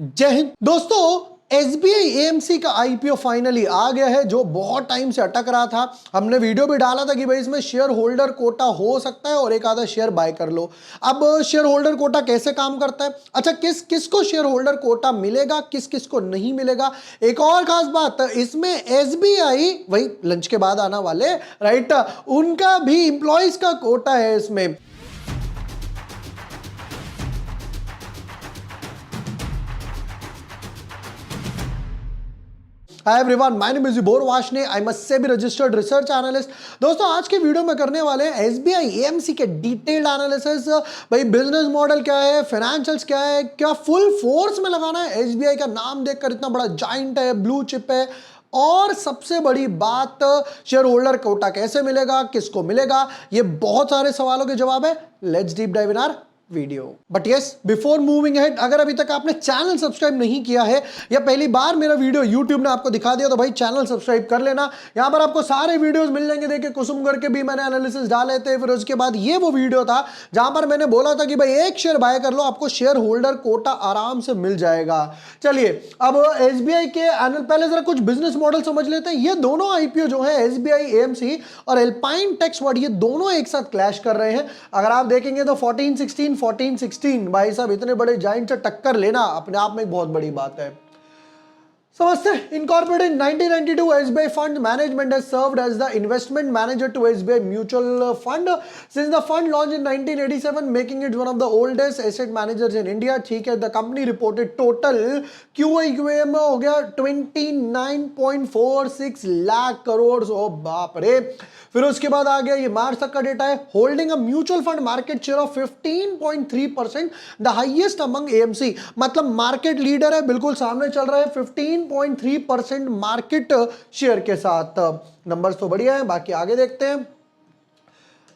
जय हिंद दोस्तों। SBI AMC का आईपीओ फाइनली आ गया है, जो बहुत टाइम से अटक रहा था। हमने वीडियो भी डाला था कि भाई इसमें शेयर होल्डर कोटा हो सकता है और एक आधा शेयर बाय कर लो। अब शेयर होल्डर कोटा कैसे काम करता है, अच्छा किस किस को शेयर होल्डर कोटा मिलेगा, किस किस को नहीं मिलेगा। एक और खास बात, इसमें एसबीआई वही लंच के बाद आना वाले राइट, उनका भी इंप्लॉइज का कोटा है इसमें। Hi everyone, my name is विभोर वाशने, आई मस्ट से भी रजिस्टर्ड रिसर्च एनालिस्ट। दोस्तों आज के वीडियो में करने वाले हैं एसबीआई एएमसी के डिटेल्ड एनालिसिस। भाई बिजनेस मॉडल क्या है, फाइनेंशियल्स क्या है, क्या फुल फोर्स में लगाना है। एसबीआई का नाम देखकर इतना बड़ा जाइंट है, ब्लू चिप है, और सबसे बड़ी बात शेयर होल्डर कोटा कैसे मिलेगा, किसको मिलेगा, ये बहुत सारे सवालों के जवाब है। Let's deep dive in our video. But yes, before moving ahead, अगर अभी तक आपने चैनल सब्सक्राइब नहीं किया है या पहली बार मेरा वीडियो यूट्यूब ने आपको दिखा दिया तो भाई चैनल सब्सक्राइब कर लेना। यहां पर आपको सारे वीडियोस मिल जाएंगे। देखिए कुसुम करके भी मैंने एनालिसिस डाले थे, फिर उसके बाद ये वो वीडियो था जहां पर मैंने बोला था कि भाई एक शेयर बाय कर लो, आपको शेयर होल्डर कोटा आराम से मिल जाएगा। चलिए अब एसबीआई के एनुअल, पहले जरा कुछ बिजनेस मॉडल समझ लेते हैं। ये दोनों आईपीओ जो है एसबीआई एएमसी और एल्पाइन टेक्सवर्ड, ये दोनों एक साथ क्लैश कर रहे हैं। अगर आप देखेंगे तो 14-16 भाई साहब, इतने बड़े जाइंट से टक्कर लेना अपने आप में एक बहुत बड़ी बात है। समझते हैं। Incorporated in 1992, SBI Fund Management has served as the investment manager to SBI Mutual Fund since the fund launched in 1987, making it one of the oldest asset managers in India. ठीक है, the company reported total QAQM हो गया 29.46 लाख करोड़। ओ बाप रे। फिर उसके बाद आ गया ये मार्च तक का डेटा है। Holding a mutual fund market share of 15.3%, the highest among AMC. मतलब मार्केट लीडर है, बिल्कुल सामने चल रहा है 15.3% मार्केट शेयर के साथ। नंबर्स तो बढ़िया है, बाकी आगे देखते हैं।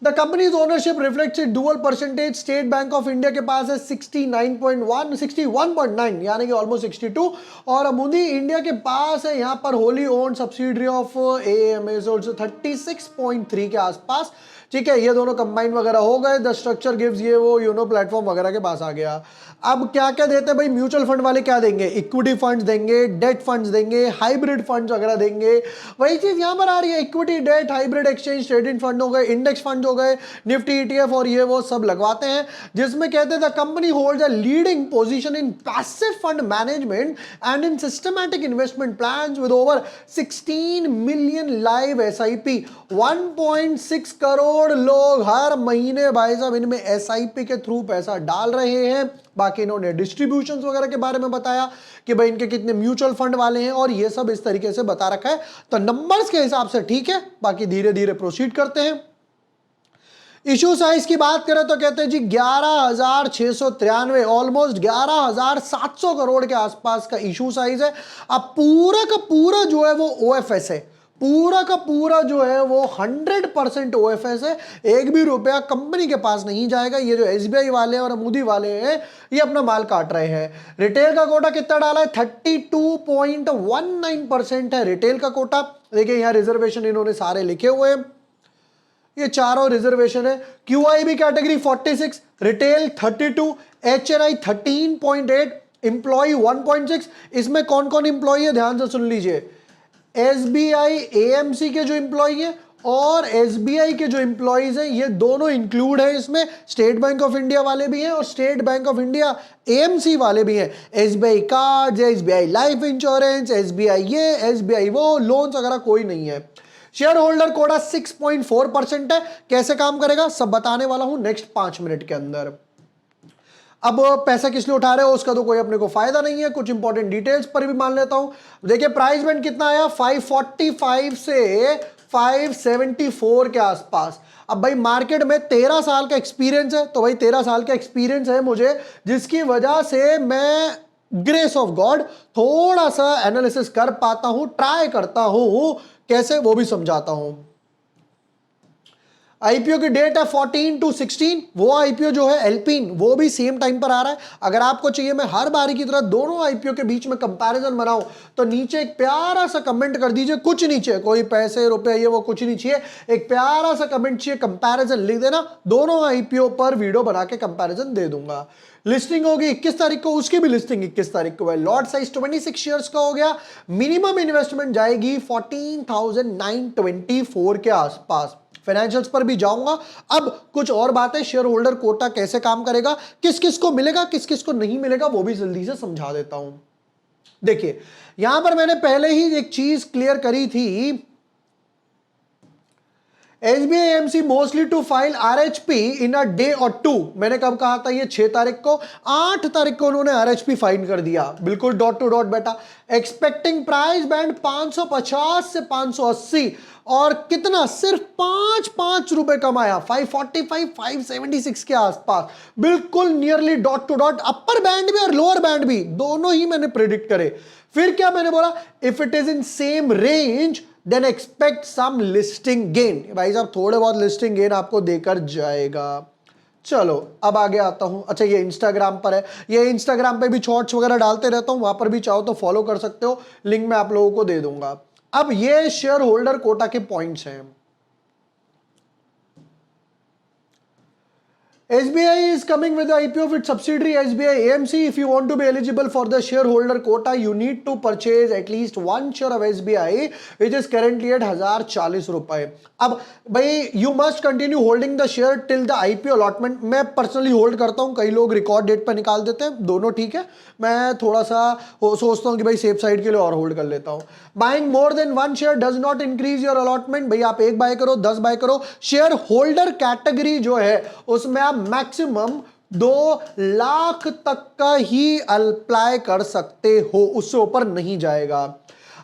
The company's ownership reflects its dual percentage. State Bank of India के पास है 69.1, 61.9 यानी कि ऑलमोस्ट 62, और अमुदी इंडिया के पास है यहाँ पर Holi own subsidiary of AMS 36.3 के आसपास। ठीक है, ये दोनों कंबाइन वगैरह हो गए। द स्ट्रक्चर गिव्स, ये वो यूनो प्लेटफॉर्म वगैरह के पास आ गया। अब क्या क्या देते हैं भाई म्यूचुअल फंड वाले, क्या देंगे, इक्विटी फंड्स देंगे, डेट फंड्स देंगे, हाइब्रिड फंड्स वगैरह देंगे। वही चीज यहां पर आ रही है, equity, debt, hybrid, exchange traded fund हो गए, इंडेक्स फंड हो गए, निफ्टी ईटीएफ और ये वो सब लगवाते हैं। जिसमें कहते हैं the company holds a leading position in passive fund management and in systematic investment plans with over 16 million live SIP. 1.6 crore लोग हर महीने भाई साहब इनमें एसआईपी के थ्रू पैसा डाल रहे हैं। बाकी इन्होंने डिस्ट्रीब्यूशंस वगैरह के बारे में बताया कि भाई इनके कितने म्यूचुअल फंड वाले हैं और ये सब इस तरीके से बता रखा है। तो नंबर्स के हिसाब से ठीक है, बाकी धीरे धीरे प्रोसीड करते हैं। इशू साइज की बात करें तो कहते हैं जी 11,693, ऑलमोस्ट 11,700 करोड़ के आसपास का इशू साइज है। अब पूरा का पूरा जो है वो ओएफएस है, पूरा का पूरा जो है वो 100% ओएफएस है। एक भी रुपया कंपनी के पास नहीं जाएगा। ये जो एसबीआई वाले और अमूदी वाले हैं ये अपना माल काट रहे हैं। रिटेल का कोटा कितना डाला है, 32.19% है रिटेल का कोटा। देखिए यहाँ रिजर्वेशन इन्होंने सारे लिखे हुए हैं, ये चारों रिजर्वेशन है। QIB category 46, retail 32, HNI 13.8, employ 1.6। इसमें कौन कौन इंप्लॉय है ध्यान से सुन लीजिए। एसबीआई एएमसी के जो इंप्लॉय हैं और एसबीआई के जो इंप्लॉयज हैं ये दोनों इंक्लूड है इसमें। स्टेट बैंक ऑफ इंडिया वाले भी हैं और state bank of India AMC वाले भी हैं। SBI card, SBI life insurance, SBI ये, एसबीआई वो, लोन्स वगैरह कोई नहीं है। शेयर होल्डर कोटा 6.4% है। कैसे काम करेगा सब बताने वाला हूं नेक्स्ट 5 मिनट के अंदर। अब पैसा किस लिए उठा रहे हो उसका तो कोई अपने को फायदा नहीं है, कुछ इंपॉर्टेंट डिटेल्स पर भी मान लेता हूं। देखिए प्राइस बैंड कितना आया, 545 से 574 के आसपास। अब भाई मार्केट में 13 साल का एक्सपीरियंस है, तो भाई 13 साल का एक्सपीरियंस है मुझे, जिसकी वजह से मैं ग्रेस ऑफ गॉड थोड़ा सा एनालिसिस कर पाता हूं, ट्राई करता हूं, कैसे वो भी समझाता हूं। आईपीओ की डेट है 14 to 16। वो आईपीओ जो है एल्पिन वो भी सेम टाइम पर आ रहा है। अगर आपको चाहिए मैं हर बारी की तरह दोनों आईपीओ के बीच में कंपैरिजन बनाऊं तो नीचे एक प्यारा सा कमेंट कर दीजिए, कुछ नीचे कोई पैसे रुपए ये वो कुछ नहीं चाहिए, एक प्यारा सा कमेंट चाहिए, कंपैरिजन लिख देना, दोनों आईपीओ पर वीडियो बना के कंपैरिजन दे दूंगा। लिस्टिंग होगी 21 तारीख को, उसकी भी लिस्टिंग 21 तारीख को है। लॉट साइज 26 शेयर्स का हो गया। मिनिमम इन्वेस्टमेंट जाएगी 14,924 के आसपास। फाइनेंशियल्स पर भी जाऊंगा। अब कुछ और बातें, शेयर होल्डर कोटा कैसे काम करेगा, किस किस को मिलेगा किस किस को नहीं मिलेगा, वो भी जल्दी से समझा देता हूं। देखिए यहां पर मैंने पहले ही एक चीज क्लियर करी थी, SBI AMC mostly to file RHP in a day or two. मैंने कब कहा था, ये 6 तारीख को, 8 तारीख को उन्होंने RHP फाइल कर दिया, बिल्कुल डॉट टू डॉट बेटा। एक्सपेक्टिंग प्राइस बैंड 550 से 580 और कितना, सिर्फ 5 रुपए कमाया, 545 576 के आसपास, बिल्कुल nearly dot to dot. Upper band भी और लोअर बैंड भी दोनों ही मैंने प्रेडिक्ट करे। फिर क्या मैंने बोला, if it is in same range then expect some listing gain. भाई साहब थोड़े बहुत लिस्टिंग गेन आपको देकर जाएगा। चलो अब आगे आता हूं। अच्छा ये इंस्टाग्राम पर है, ये इंस्टाग्राम पे भी शॉर्ट्स वगैरह डालते रहता हूं, वहां पर भी चाहो तो फॉलो कर सकते हो, लिंक मैं आप लोगों को दे दूंगा। अब ये शेयर होल्डर कोटा के पॉइंट्स हैं। SBI is coming with the IPO of its subsidiary SBI AMC. If you want to be eligible for the shareholder quota, you need to purchase at least one share of SBI, which is currently at 1040 रुपए। अब भाई you must continue holding the share till the IPO allotment। मैं personally hold करता हूं, कई लोग record date पर निकाल देते हैं, दोनों ठीक है। मैं थोड़ा सा सोचता हूं कि भाई सेफ साइड के लिए और होल्ड कर लेता हूं। Buying more than one share does not increase your allotment. भाई आप एक बाय करो 10 बाय करो। शेयर होल्डर कैटेगरी जो है उसमें आप मैक्सिमम 2 लाख तक का ही अप्लाई कर सकते हो, उससे ऊपर नहीं जाएगा।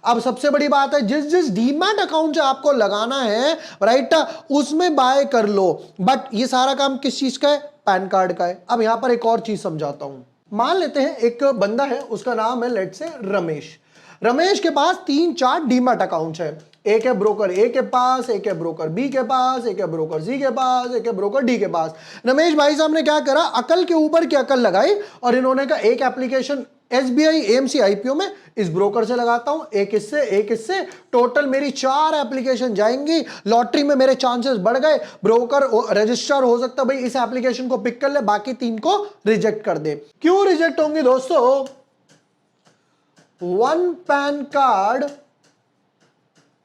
अब सबसे बड़ी बात है, जिस जिस डीमैट अकाउंट से आपको लगाना है राइट, उसमें बाय कर लो। बट ये सारा काम किस चीज का है, पैन कार्ड का है। अब यहां पर एक और चीज समझाता हूं। मान लेते हैं एक बंदा है, उसका नाम है लेट्स से रमेश। रमेश के पास 3-4 डीमैट अकाउंट्स है। एक है ब्रोकर ए के पास, एक है ब्रोकर बी के पास, एक है ब्रोकर सी के पास, एक है ब्रोकर डी के पास। रमेश भाई साहब ने क्या करा, अकल के ऊपर की अकल लगाई और इन्होंने कहा एक एप्लीकेशन SBI AMC IPO में इस ब्रोकर से लगाता हूं, एक इससे टोटल मेरी 4 एप्लीकेशन जाएंगी। लॉटरी में मेरे चांसेस बढ़ गए, ब्रोकर रजिस्ट्रार हो सकता भाई इस एप्लीकेशन को पिक कर ले, बाकी 3 को रिजेक्ट कर दे। क्यों रिजेक्ट होंगे दोस्तों, 1 पैन कार्ड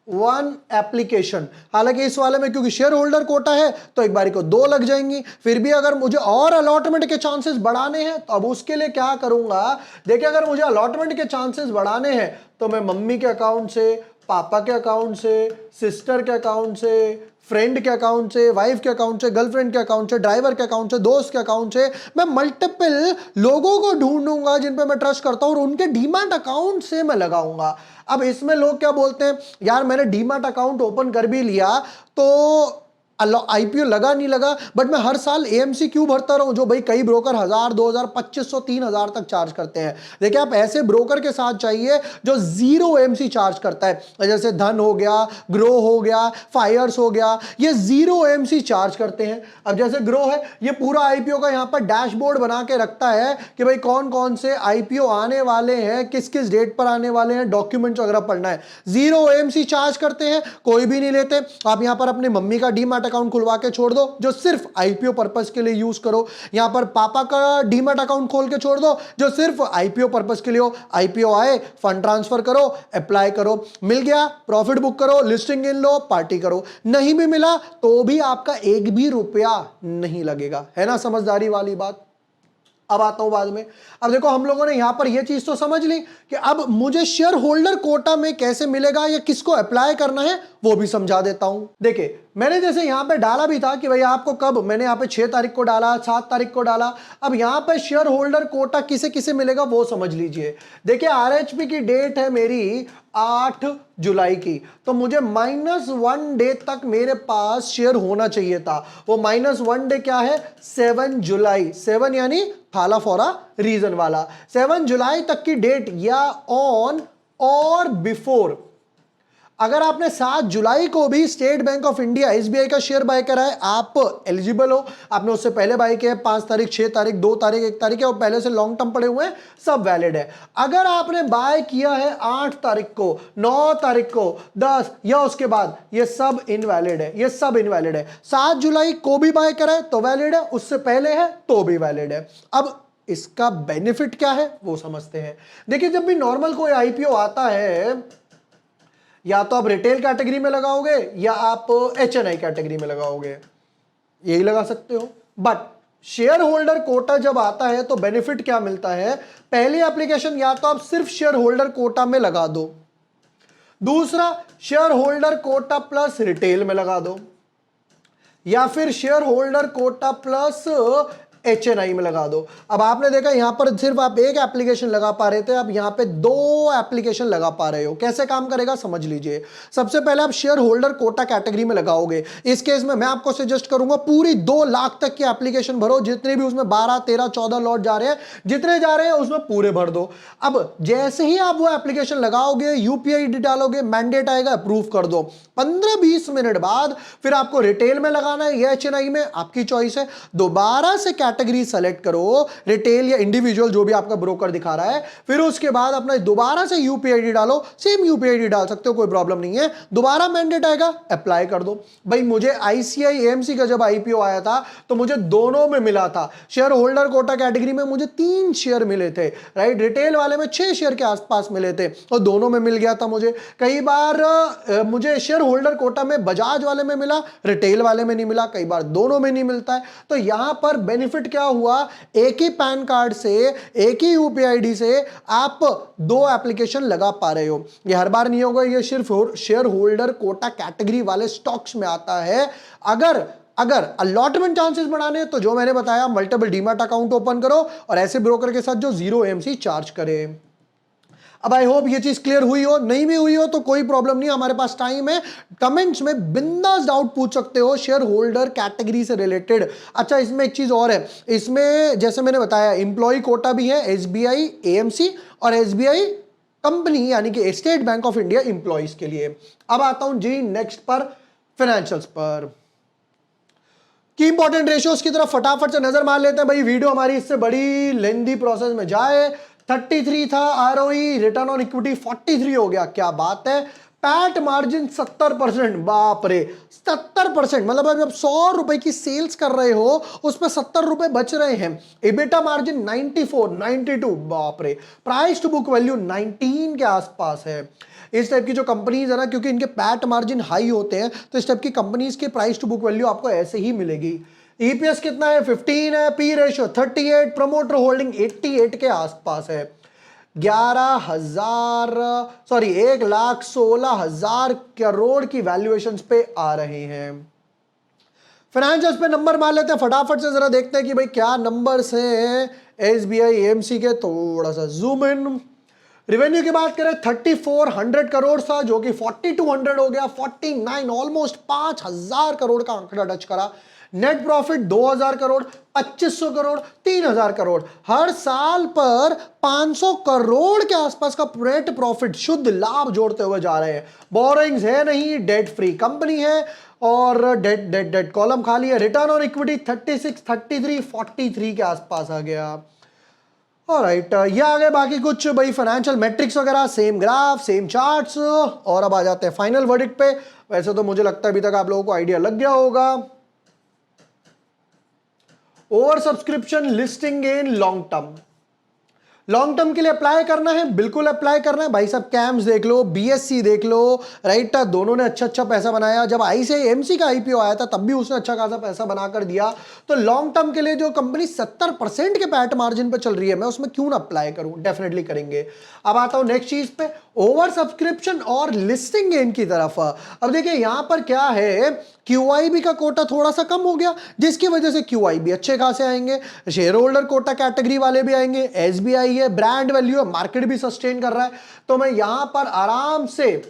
1 एप्लीकेशन। हालांकि इस वाले में क्योंकि शेयर होल्डर कोटा है तो एक बारी को 2 लग जाएंगी। फिर भी अगर मुझे और अलॉटमेंट के चांसेस बढ़ाने हैं तो अब उसके लिए क्या करूंगा, देखिए अगर मुझे अलॉटमेंट के चांसेस बढ़ाने हैं तो मैं मम्मी के अकाउंट से, पापा के अकाउंट से, सिस्टर के अकाउंट से, फ्रेंड के अकाउंट से, वाइफ के अकाउंट से, गर्लफ्रेंड के अकाउंट से, ड्राइवर के अकाउंट से, दोस्त के अकाउंट से, मैं मल्टीपल लोगों को ढूंढूंगा जिन पे मैं ट्रस्ट करता हूं और उनके डीमैट अकाउंट से मैं लगाऊंगा। अब इसमें लोग क्या बोलते हैं, यार मैंने डीमैट अकाउंट ओपन कर भी लिया तो IPO लगा नहीं लगा, बट मैं हर साल AMC क्यों भरता रहूं, जो भाई कई ब्रोकर 1000, 2000, 2500, 3000 तक चार्ज करते हैं। देखिए आप ऐसे ब्रोकर के साथ चाहिए जो 0 AMC चार्ज करता है, जैसे धन हो गया, ग्रो हो गया, फायर्स हो गया, ये 0 AMC चार्ज करते हैं। अब जैसे ग्रो है, ये पूरा IPO का यहां पर डैशबोर्ड बना के रखता है कि भाई कौन कौन से IPO आने वाले हैं, किस किस डेट पर आने वाले हैं, डॉक्यूमेंट्स वगैरह पढ़ना है। 0 AMC चार्ज करते हैं, कोई भी नहीं लेते। आप यहां पर अपनी मम्मी का डीमैट अकाउंट खुलवा के छोड़ दो जो सिर्फ IPO पर्पस के लिए यूज करो, यहां पर पापा का डीमैट अकाउंट खोल के छोड़ दो जो सिर्फ IPO पर्पस के लिए हो। IPO आए, फंड ट्रांसफर करो, अप्लाई करो, मिल गया प्रॉफिट बुक करो, लिस्टिंग इन लो, पार्टी करो। नहीं भी मिला तो भी आपका एक भी रुपया नहीं लगेगा, है ना समझदारी वाली बात। अब आता हूं बाद में। अब देखो हम लोगों ने यहां पर यह चीज तो समझ ली कि अब मुझे शेयर होल्डर कोटा में कैसे मिलेगा या किसको अप्लाई करना है वो भी समझा देता हूं। देखिए मैंने जैसे यहां पे डाला भी था कि भाई आपको कब, मैंने यहां पे 6 तारीख को डाला, 7 तारीख को डाला। अब यहां पे शेयर होल्डर कोटा किसे किसे मिलेगा वो समझ लीजिए। देखिए RHP की डेट है मेरी 8 जुलाई की, तो मुझे -1 डे तक मेरे पास शेयर होना चाहिए था। वो -1 डे क्या है, 7 जुलाई, 7 यानी थाला फॉरा रीजन वाला, 7 जुलाई तक की डेट या ऑन और बिफोर। अगर आपने 7 जुलाई को भी state bank of India SBI का शेयर बाय करा है, आप एलिजिबल हो। आपने उससे पहले बाय किया है 5 तारीख, 6 तारीख, 2 तारीख, 1 तारीख है, और पहले से लॉन्ग टर्म पड़े हुए हैं, सब वैलिड है। अगर आपने बाय किया है 8 तारीख को, 9 तारीख को, 10 या उसके बाद, ये सब इनवैलिड है, ये सब इनवैलिड है। 7 जुलाई को भी बाय करा है तो वैलिड है, उससे पहले है तो भी वैलिड है। अब इसका बेनिफिट क्या है वो समझते हैं। देखिए, जब भी नॉर्मल कोई आईपीओ आता है, या तो आप रिटेल कैटेगरी में लगाओगे या आप एचएनआई कैटेगरी में लगाओगे, यही लगा सकते हो। बट शेयर होल्डर कोटा जब आता है तो बेनिफिट क्या मिलता है? पहली एप्लीकेशन या तो आप सिर्फ शेयर होल्डर कोटा में लगा दो, दूसरा shareholder quota plus retail में लगा दो, या फिर shareholder quota plus HNI में लगा दो। अब आपने देखा यहां पर सिर्फ आप एक एप्लीकेशन लगा पा रहे थे, अब यहां पे 2 एप्लीकेशन लगा पा रहे हो। कैसे काम करेगा समझ लीजिए। सबसे पहले आप शेयर होल्डर कोटा कैटेगरी में लगाओगे। इस केस में मैं आपको सजेस्ट करूंगा पूरी 2 लाख तक की एप्लीकेशन भरो, जितने भी उसमें 12, 13, 14 लॉट जा रहे हैं, जितने जा रहे हैं उसमें पूरे भर दो। अब जैसे ही आप वो एप्लीकेशन लगाओगे, यूपीआई डालोगे, मैंडेट आएगा, अप्रूव कर दो। 15-20 मिनट बाद फिर आपको रिटेल में लगाना है या एचएनआई में, आपकी चॉइस है। दोबारा से कैटेगरी सेलेक्ट करो, रिटेल या इंडिविजुअल, जो भी आपका ब्रोकर दिखा रहा है। फिर उसके बाद अपना दोबारा से यूपीआईडी डालो, सेम यूपीआईडी डाल सकते हो, कोई प्रॉब्लम नहीं है। दोबारा मैंडेट आएगा, अप्लाई कर दो। भाई मुझे आईसीआई एएमसी का जब आईपीओ आया था तो मुझे दोनों में मिला था। शेयर होल्डर कोटा कैटेगरी में मुझे 3 शेयर मिले थे, राइट। रिटेल वाले में 6 शेयर के आसपास मिले थे, और दोनों में मिल गया था मुझे। कई बार मुझे शेयर होल्डर कोटा में बजाज वाले में मिला, रिटेल वाले में नहीं मिला, कई बार दोनों में नहीं मिलता है। तो यहां पर बेनिफिट क्या हुआ? एक ही पैन कार्ड से, एक ही यूपीआईडी से आप 2 एप्लीकेशन लगा पा रहे हो। ये हर बार नहीं होगा, ये सिर्फ शेयर होल्डर कोटा कैटेगरी वाले स्टॉक्स में आता है। अगर अलॉटमेंट चांसेस बढ़ाने तो जो मैंने बताया, मल्टीपल डीमैट अकाउंट ओपन करो और ऐसे ब्रोकर के साथ जो 0 एएमसी चार्ज करे। अब आई होप ये चीज क्लियर हुई हो। नहीं भी हुई हो तो कोई प्रॉब्लम नहीं, हमारे पास टाइम है, कमेंट्स में बिंदास डाउट पूछ सकते हो शेयर होल्डर कैटेगरी से रिलेटेड। अच्छा, इसमें एक चीज और है, इसमें जैसे मैंने बताया एम्प्लॉय कोटा भी है, एसबीआई एएमसी और एसबीआई कंपनी यानी कि state bank of India employees के लिए। अब आता हूं जी नेक्स्ट पर, फाइनेंशियल्स पर। की इंपॉर्टेंट रेशियोज की तरफ फटाफट से नजर मार लेते हैं। भाई वीडियो हमारी इससे बड़ी लेंदी प्रोसेस में जाए। 33 था आरओई, रिटर्न ऑन इक्विटी 43 हो गया, क्या बात है। पैट मार्जिन 70%, बाप रे 70%, मतलब जब 100 रुपए की सेल्स कर रहे हो उस पर 70 रुपए बच रहे हैं। एबिटा मार्जिन 94, 92, बाप रे। प्राइस टू बुक वैल्यू 19 के आसपास है। इस टाइप की जो कंपनीज है ना, क्योंकि इनके पैट मार्जिन हाई होते हैं, तो इस टाइप की कंपनीज के प्राइस टू बुक वैल्यू आपको ऐसे ही मिलेगी। ईपीएस कितना है? 15 है, पी रेशियो 38, प्रमोटर होल्डिंग 88 के आसपास है। 1,16,000 करोड़ की वैल्यूएशंस पे आ रहे हैं। फाइनेंशियल्स पे नंबर मार लेते हैं फटाफट से, जरा देखते हैं कि भाई क्या नंबर्स हैं एसबीआई एएमसी के। थोड़ा सा जूम इन। रेवेन्यू की बात करें 3400 करोड़ था, जो कि 4200 हो गया, 49, ऑलमोस्ट 5000 करोड़ का आंकड़ा टच करा। Net profit 2000 crore, 2500 crore, 3000 crore. हर साल पर 500 करोड़ के आसपास का नेट प्रॉफिट, शुद्ध लाभ जोड़ते हुए जा रहे हैं। बोरिंग्स है नहीं, डेट फ्री कंपनी है, और डेट कॉलम खाली है। रिटर्न ऑन इक्विटी 36, 33, 43 के आसपास आ गया। ऑलराइट, ये आ गए बाकी कुछ भाई फाइनेंशियल मैट्रिक्स वगैरह, सेम ग्राफ, सेम चार्ट्स। और अब आ जाते हैं फाइनल वर्डिक्ट पे। वैसे तो मुझे लगता है अभी तक आप लोगों को आइडिया लग गया होगा। Over subscription, listing gain, long term के लिए अप्लाई करना है, बिल्कुल अप्लाई करना है भाई साहब। कैम्स देख लो, बीएससी देख लो, राइट, दोनों ने अच्छा पैसा बनाया। जब आईसीआई एएमसी का आईपीओ आया था तब भी उसने अच्छा खासा पैसा बनाकर दिया। तो लॉन्ग टर्म के लिए जो कंपनी 70% के पैट मार्जिन पे चल रही है, मैं उसमें क्यों ना अप्लाई करूं, डेफिनेटली करेंगे। अब आता हूं नेक्स्ट चीज पे, ओवर सब्सक्रिप्शन और लिस्टिंग गेन की तरफ। अब देखिए यहां पर क्या है, क्यूआईबी का कोटा थोड़ा सा कम हो गया, जिसकी वजह से क्यूआईबी अच्छे खासे आएंगे। शेयर होल्डर कोटा कैटेगरी वाले भी आएंगे, एसबीआई है, ब्रांड वैल्यू है, मार्केट भी सस्टेन कर रहा है। तो मैं यहां पर आराम से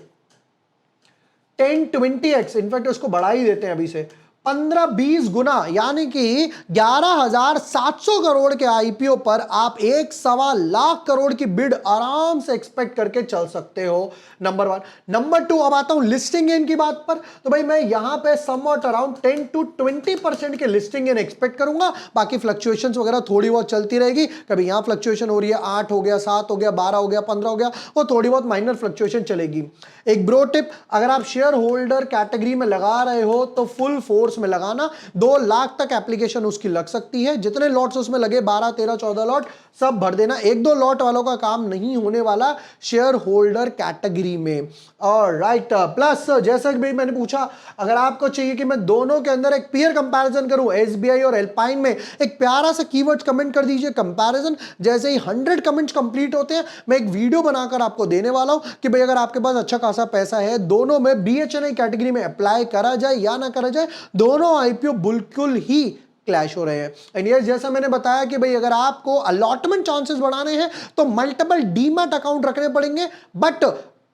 10-20x, इनफैक्ट उसको बढ़ा ही देते हैं अभी से, 15-20 गुना यानी कि 11,700 करोड़ के आईपीओ पर आप 1.25 करोड़ की बिड आराम से एक्सपेक्ट करके चल सकते हो। नंबर 1। नंबर 2, अब आता हूं लिस्टिंग गेन की बात पर। तो भाई मैं यहां पे समवॉट अराउंड 10 to 20% के लिस्टिंग गेन एक्सपेक्ट करूंगा। बाकी फ्लक्चुएशंस वगैरह थोड़ी बहुत चलती रहेगी, कभी यहां फ्लक्चुएशन हो रही है, 8 हो गया, 7 हो गया, 12 हो गया, 15 हो गया, वो थोड़ी बहुत माइनर फ्लक्चुएशन चलेगी। एक ब्रो टिप, अगर आप शेयर होल्डर कैटेगरी में लगा रहे हो तो फुल फोर्स में लगाना। 2 लाख तक एप्लीकेशन उसकी लग सकती है। जितने लॉट्स उसमें लगे 12, 13, 14 लॉट सब भर देना। 1-2 लॉट वालों का काम नहीं होने वाला शेयर होल्डर कैटेगरी में। और राइट प्लस जैसा कि मैंने पूछा, अगर आपको चाहिए कि मैं दोनों के अंदर एक पीयर कंपैरिजन करूं एसबीआई और एल्पाइन में, एक प्यारा सा कीवर्ड कमेंट कर दीजिए कंपैरिजन। जैसे ही 100 कमेंट्स कंप्लीट होते हैं मैं एक वीडियो बनाकर आपको देने वाला हूं कि भाई अगर आपके पास अच्छा खासा पैसा है, दोनों में बीएचएनआई कैटेगरी में अप्लाई करा जाए या ना करा जाए, दोनों आईपीओ बिल्कुल ही क्लैश हो रहे हैं। एंड ये जैसा मैंने बताया कि भाई अगर आपको अलॉटमेंट चांसेस बढ़ाने हैं तो मल्टीपल डीमैट अकाउंट रखने पड़ेंगे, बट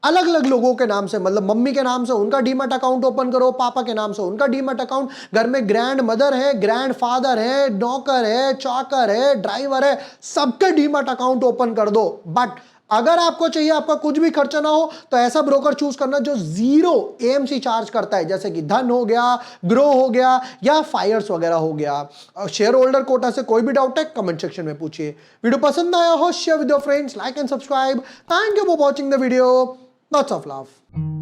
अलग अलग लोगों के नाम से, मतलब मम्मी के नाम से उनका डीमैट अकाउंट ओपन करो, पापा के नाम से उनका डीमैट अकाउंट, घर में ग्रैंड मदर है, ग्रैंड फादर है, नौकर है, चाकर है, ड्राइवर है, सबके डीमैट अकाउंट ओपन कर दो। बट अगर आपको चाहिए आपका कुछ भी खर्चा ना हो तो ऐसा ब्रोकर चूज करना जो 0 एएमसी चार्ज करता है, जैसे कि धन हो गया, ग्रो हो गया या फायर्स वगैरह हो गया। शेयर होल्डर कोटा से कोई भी डाउट है कमेंट सेक्शन में पूछिए। वीडियो पसंद आया हो share with your friends, like and subscribe. Thank you for watching the video. Lots of love.